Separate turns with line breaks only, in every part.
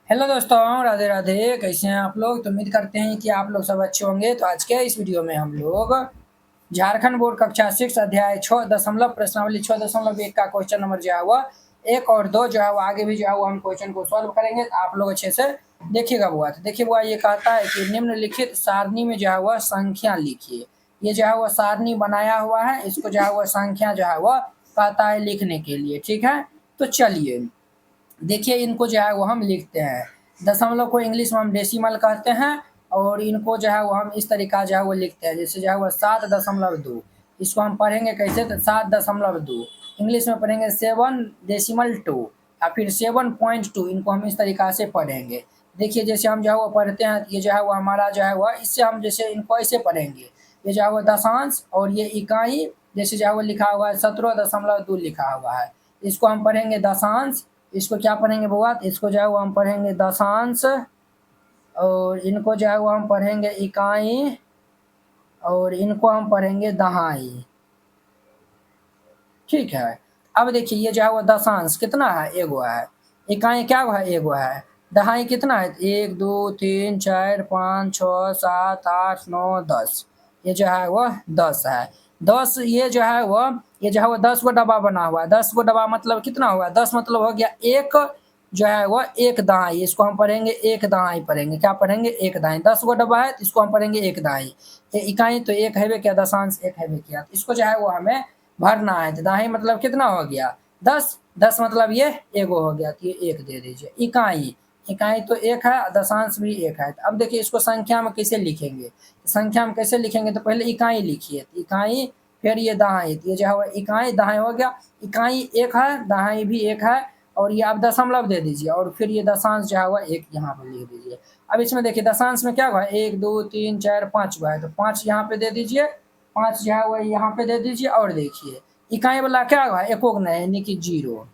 Hello दोस्तों, राधे राधे। कैसे हैं आप लोग? तो उम्मीद करते हैं कि आप लोग सब अच्छे होंगे। तो आज के इस वीडियो में हम लोग झारखंड बोर्ड कक्षा 6 अध्याय 6 दशमलव प्रश्नावली 6.1 का क्वेश्चन नंबर जो है वो 1 और 2 जो है वो आगे भी जो है वो हम क्वेश्चन को सॉल्व करेंगे। तो आप लोग अच्छे से देखिएगा बुआ। तो देखिए बुआ, ये कहता है कि निम्नलिखित सारणी में जो है वह संख्या लिखिए। ये जो है वो सारणी बनाया हुआ है, इसको जो है वो संख्या जो है वह कहता है लिखने के लिए। ठीक है, तो चलिए देखिए, इनको जो है वो हम लिखते हैं। दशमलव को इंग्लिश में हम डेसिमल कहते हैं, और इनको जो है वो हम इस तरीका जो है वो लिखते हैं। जैसे जो है वो 7.2, इसको हम पढ़ेंगे कैसे? तो 7.2 इंग्लिश में पढ़ेंगे 7.2 या फिर 7.2। इनको हम इस तरीका से पढ़ेंगे। देखिए, जैसे हम जो है वो पढ़ते हैं, ये जो है वो हमारा जो है वो इससे हम जैसे इनको ऐसे पढ़ेंगे। ये जो है वो दशांश और ये इकाई, जैसे जो है वो लिखा हुआ है 17.2 लिखा हुआ है, इसको हम पढ़ेंगे दशांश। इसको क्या पढ़ेंगे बुआ? इसको जो है वो हम पढ़ेंगे दशांश, और इनको जो है वो हम पढ़ेंगे इकाई, और इनको हम पढ़ेंगे दहाई। ठीक है, अब देखिए ये जो है वो दशांश कितना है? एगो है। इकाई क्या है? एगो है। दहाई कितना है? 1 2 3 4 5 6 7 8 9 10। ये जो है वो 10 है। 10 ये जो है वो, ये जो है वो 10 गो डब्बा बना हुआ है। 10 गो डब्बा मतलब कितना हुआ? 10 मतलब हो गया एक जो है वो एक दहाई। इसको हम पढ़ेंगे एक दहाई पढ़ेंगे। क्या पढ़ेंगे? एक दहाई। 10 गो डब्बा है तो इसको हम पढ़ेंगे एक दहाई। ये इकाई तो एक है क्या, दशांश एक है क्या, इसको जो है वो हमें भरना है। तो दहाई मतलब कितना हो गया? 10। 10 मतलब ये एगो हो गया, तो ये एक दे दीजिए। इकाई, इकाई तो एक है, दशांश भी एक है। तो अब देखिए इसको संख्या में कैसे लिखेंगे। संख्या में कैसे लिखेंगे? तो पहले इकाई लिखिए, इकाई, फिर ये दहाई। तो ये जो है इकाई दहाई हो गया। इकाई एक है, दहाई भी एक है, और ये आप दशमलव दे दीजिए, और फिर ये दशांश जो है एक यहाँ पर लिख दीजिए। अब इसमें देखिए दशांश में क्या हुआ? 1 2 3 4 5 हुआ है, तो 5 यहाँ पे दे दीजिए। 5 जो है वो यहाँ पे दे दीजिए। और देखिए इकाई वाला क्या हुआ? एको नहीं, यानी कि 0।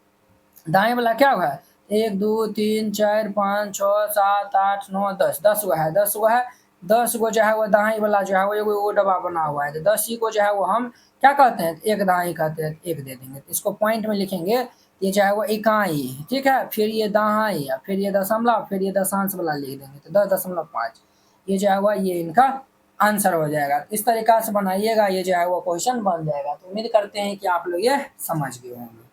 दाएं वाला क्या हुआ? 1 2 3 4 5 6 7 8 9 10। 10 हुआ है, 10 हुआ है। 10 गो जो है वो दाएं वाला जो है वो एगो वो डब्बा बना हुआ है, तो 10 ही को जो है वो हम क्या कहते हैं? एक दाएं कहते हैं, एक दे देंगे। तो इसको पॉइंट में लिखेंगे। ये जो है वो इकाई, ठीक है, फिर ये दहाई, फिर ये दशमलव, फिर ये दशांश वाला लिख देंगे, तो 10.5। ये जो है वो ये इनका आंसर हो जाएगा। इस तरीका से बनाइएगा, ये जो है वो क्वेश्चन बन जाएगा। तो उम्मीद करते हैं कि आप लोग ये समझ गए होंगे।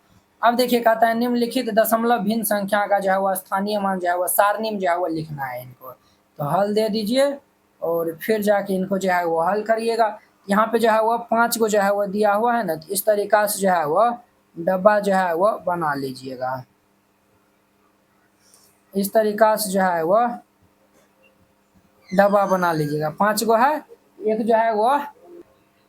अब देखिए कहता है निम्नलिखित दशमलव भिन्न संख्या का जो है वो स्थानीय मान जो है वो सारणी में जो है वो लिखना है इनको। तो हल दे दीजिए, और फिर जाके इनको जो है वो हल करिएगा। यहाँ पे जो है वो 5 को जो है वो दिया हुआ है ना, तो इस तरीका से जो है वो डब्बा जो है वो बना लीजिएगा। इस तरीका से जो है वो डब्बा बना लीजिएगा। 5 गो है, एक जो है वो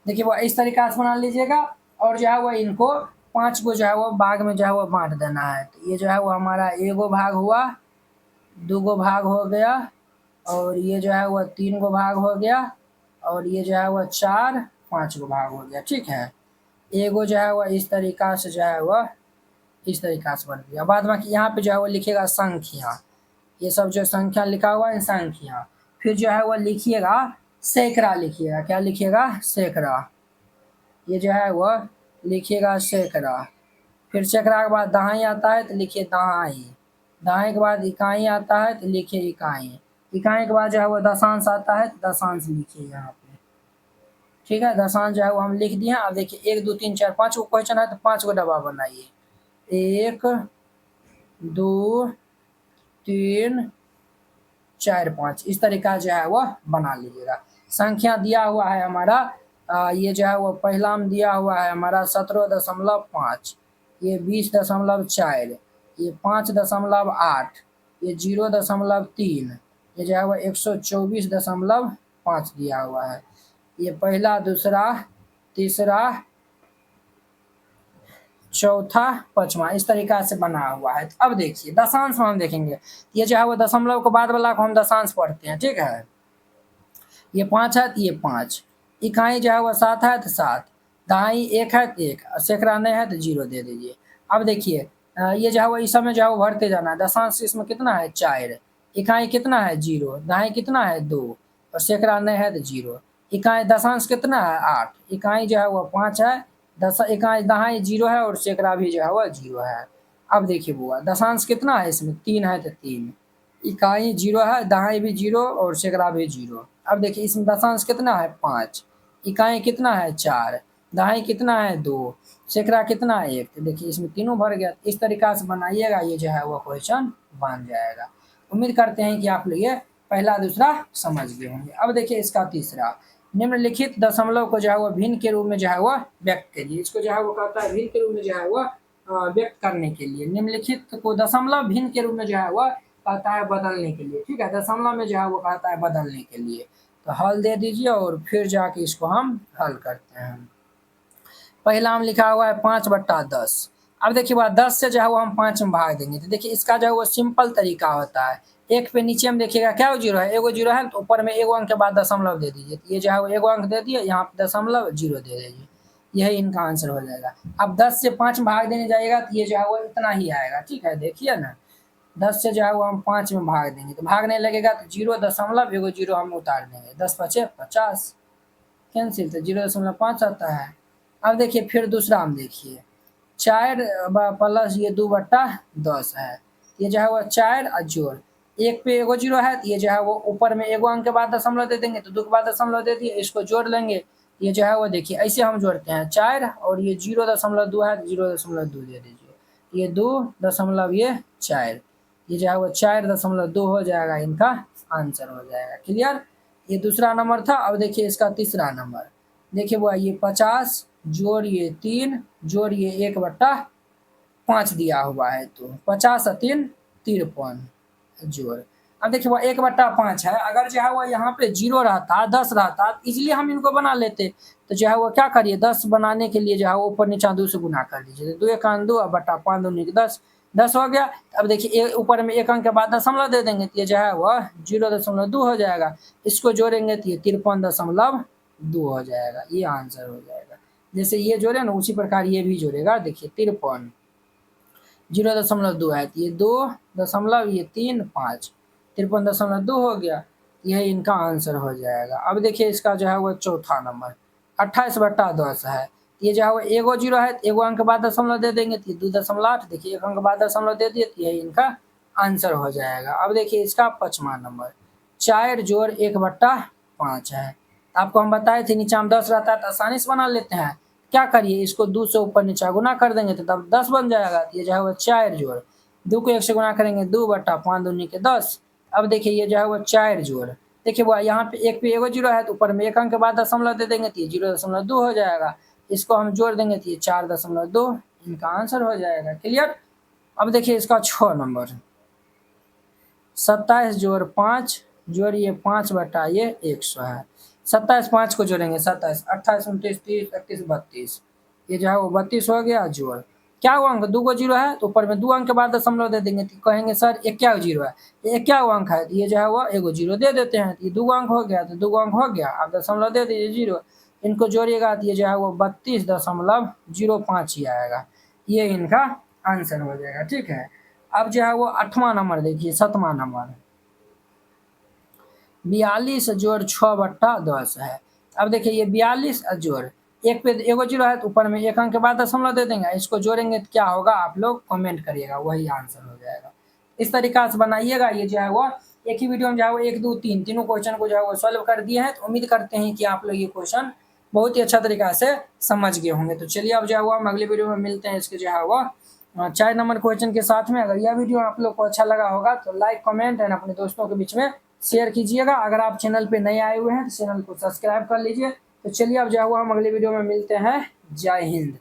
देखिए वो इस तरीका से बना लीजिएगा। और जो है वो इनको 5 गो जो है वो भाग में जो है वो बांट देना है। तो ये जो है वो हमारा एगो भाग हुआ, 2 गो भाग हो गया, और ये जो है वो 3 गो भाग हो गया, और ये जो है वो 4 5 गो भाग हो गया। ठीक है, एगो जो है वो इस तरीका से जो है वो इस तरीका से बन गया। बाद बाकी यहाँ पे जो है वो लिखिएगा संख्या। ये सब जो संख्या लिखा हुआ है संख्या। फिर जो है वो लिखिएगा सैकड़ा, लिखिएगा। क्या लिखिएगा? सैकड़ा। ये जो है वो लिखिएगा सैकड़ा। फिर सैकड़ा के बाद दहाई आता है तो लिखिए दहाई। दहाई के बाद इकाई आता है तो लिखिए इकाई। इकाई के बाद जो है वो दशांश आता है तो दशांश लिखिए यहाँ पे। ठीक है, दशांश जो है वो हम लिख दिए। अब देखिए 1 2 3 4 5 गो क्वेश्चन है, तो 5 गो डब्बा बनाइए। 1 2 3 4 5, इस तरीका जो है वो बना लीजिएगा। संख्या दिया हुआ है हमारा ये जो है वो पहला में दिया हुआ है हमारा 17.5, ये 20.4, ये 5.8, ये 0.3, ये जो है वो 124.5 दिया हुआ है। ये पहला, दूसरा, तीसरा, चौथा, पांचवा, इस तरीका से बना हुआ है। तो अब देखिए दशांश में हम देखेंगे, ये जो है वो दशमलव के बाद वाला को हम दशांश पढ़ते हैं। ठीक है, ये 5 है तो ये 5। इकाई जो है वो 7 है तो 7। दहाई 1 है तो 1, सैकड़ा नहीं है तो 0 दे दीजिए। अब देखिए ये जो है वो इस समय जो है वो भरते जाना है। दशांश इसमें कितना है? 4। इकाई कितना है? 0। दहाई कितना है? 2, और सैकड़ा नहीं है तो 0। इकाई दशांश कितना है? 8। इकाई जो है वो 5 है, इकाई दहाई 0 है, और सैकड़ा भी जो है वो 0 है। अब देखिए बुआ दशांश कितना है? इसमें 3 है तो 3। इकाई 0 है, दहाई भी 0 और सैकड़ा भी 0। अब देखिए इसमें दशांश कितना है 5, इकाई कितना है 4, दहाई कितना है 2, सैकड़ा कितना है 1। तो देखिए इसमें तीनों भर गया। इस तरीका से बनाइएगा, ये जो है वो क्वेश्चन बन जाएगा। उम्मीद करते हैं कि आप लोग ये पहला दूसरा समझ गए होंगे। अब देखिए इसका तीसरा, निम्नलिखित दशमलव को जो है वो भिन्न के रूप में जो है वो व्यक्त करिए। इसको जो है वो कहता है भिन्न के रूप में जो है वो व्यक्त करने के लिए। निम्नलिखित को दशमलव भिन्न के रूप में जो है वो कहता है बदलने के लिए। ठीक है, दशमलव में जो है वो कहता है बदलने के लिए। तो हल दे दीजिए और फिर जाके इसको हम हल करते हैं। पहला में लिखा हुआ है 5/10। अब देखिए बात 10 से जो है वो हम 5 में भाग देंगे। तो देखिए इसका जो है वो सिंपल तरीका होता है। एक पे नीचे में देखिएगा क्या 0 है, एगो 0 है तो ऊपर में एगो अंक के बाद दशमलव दे दीजिए। तो ये जो है वो एगो अंक दे दिए, यहाँ पे दशमलव 0 दे दीजिए। यही इनका आंसर हो जाएगा। अब 10 से 5 में भाग देने जाइएगा तो ये जो है वो इतना ही आएगा। ठीक है, देखिए ना 10 से जो है वो हम 5 में भाग देंगे तो भागने लगेगा तो 0 एगो 0 हम उतार देंगे। 10 5 50 कैंसिल, तो 0.5 आता है। अब देखिए फिर दूसरा हम देखिए 4 प्लस ये 2/10 है। ये जो है वो 4 और जोड़ एक पे एगो 0 है तो ये जो है वो ऊपर में एगो अंक के बाद दशमलव दे देंगे तो 2 के बाद दशमलव दे दिए, इसको जोड़ लेंगे। ये जो है वो देखिए ऐसे हम जोड़ते हैं 4 और ये 0.2 है तो 0.2 दे दीजिए। ये 2 ये 4, ये जो है वो 4.2 हो जाएगा, इनका आंसर हो जाएगा। क्लियर, ये दूसरा नंबर था। अब देखिए इसका तीसरा नंबर, देखिए वो ये 50 जोड़ ये 3 जोड़ ये 1/5 दिया हुआ है। तो 50 और 3 53 जोड़। अब देखिए वो 1/5 है। अगर जो है वो यहाँ पे 0 रहता 10 रहता तो इजीली हम इनको बना लेते। तो जो है वो क्या करिए 10 बनाने के लिए जो है वो ऊपर नीचा 2 से गुना कर दीजिए। तो 2 1 2 और बटा 5 2 10, 10 हो गया। अब देखिए ऊपर में एक अंक के बाद दशमलव दे देंगे तो ये जो है वह 0.2 हो जाएगा। इसको जोड़ेंगे तो ये 53.2 हो जाएगा। ये आंसर हो जाएगा। जैसे ये जोड़े ना उसी प्रकार ये भी जोड़ेगा। देखिए 53 0.2 है तो ये 2.3 5 53.2 हो गया। यह इनका आंसर हो जाएगा। अब देखिए इसका जो है वो चौथा नंबर 28/10 है। ये जो है वो एगो 0 है तो एगो अंक के बाद दशमलव दे देंगे तो 2.8, देखिए एक अंक के बाद दशमलव दे दिए तो यही इनका आंसर हो जाएगा। अब देखिए इसका 5वां नंबर 4 जोड़ 1/5 है। आपको हम बताए थे नीचे में 10 रहता है तो आसानी से बना लेते हैं। क्या करिए इसको 2 से ऊपर नीचा गुना कर देंगे तो तब 10 बन जाएगा। तो ये जो है वो 4 जोड़ 2 को 1 से गुना करेंगे 2/5 दूनी के 10। अब देखिए ये जो है वो 4 जोड़, देखिए वो यहाँ पे एक पे एगो 0 है तो ऊपर में एक अंक के बाद दशमलव दे देंगे तो ये 0.2 हो जाएगा। इसको हम जोड़ देंगे तो ये 4.2 इनका आंसर हो जाएगा। क्लियर। अब देखिए इसका 6 नंबर 27 जोड़ 5 जोड़ ये 5/100 है। 27 5 को जोड़ेंगे 27 28 29 30 31 32, ये जो है वो 32 हो गया। जोड़ क्या हुआ अंक 2 को 0 है तो ऊपर में 2 अंक के बाद दशमलव दे देंगे तो कहेंगे सर ये क्या 0 है, ये क्या अंक है। तो ये जो है वो एगो 0 दे देते हैं तो ये 2 अंक हो गया। तो 2 अंक हो गया, अब दशमलव दे दीजिए 0, इनको जोड़िएगा तो ये जो है वो 32.05 ही आएगा। ये इनका आंसर हो जाएगा। ठीक है। अब जो है वो 8वां नंबर देखिए 7वां नंबर 42 जोड़ 6/10 है। अब देखिए ये 42 जोड़ एक पे एगो 0 है तो ऊपर में एक अंक के बाद दशमलव दे देंगे, इसको जोड़ेंगे तो क्या होगा आप लोग कमेंट करिएगा, वही आंसर हो जाएगा। इस तरीका से बनाइएगा। ये जो है वो एक ही वीडियो में जो है वो 1 2 3 तीनों क्वेश्चन को जो है वो सॉल्व कर दिए हैं। तो उम्मीद करते हैं कि आप लोग ये क्वेश्चन बहुत ही अच्छा तरीका से समझ गए होंगे। तो चलिए अब जो है वो हम अगले वीडियो में मिलते हैं इसके जो है वो 4 नंबर क्वेश्चन के साथ में। अगर यह वीडियो आप लोग को अच्छा लगा होगा तो लाइक कमेंट एंड अपने दोस्तों के बीच में शेयर कीजिएगा। अगर आप चैनल पे नए आए हुए हैं तो चैनल को सब्सक्राइब कर लीजिए। तो चलिए अब जो है वो हम अगले वीडियो में मिलते हैं। जय हिंद।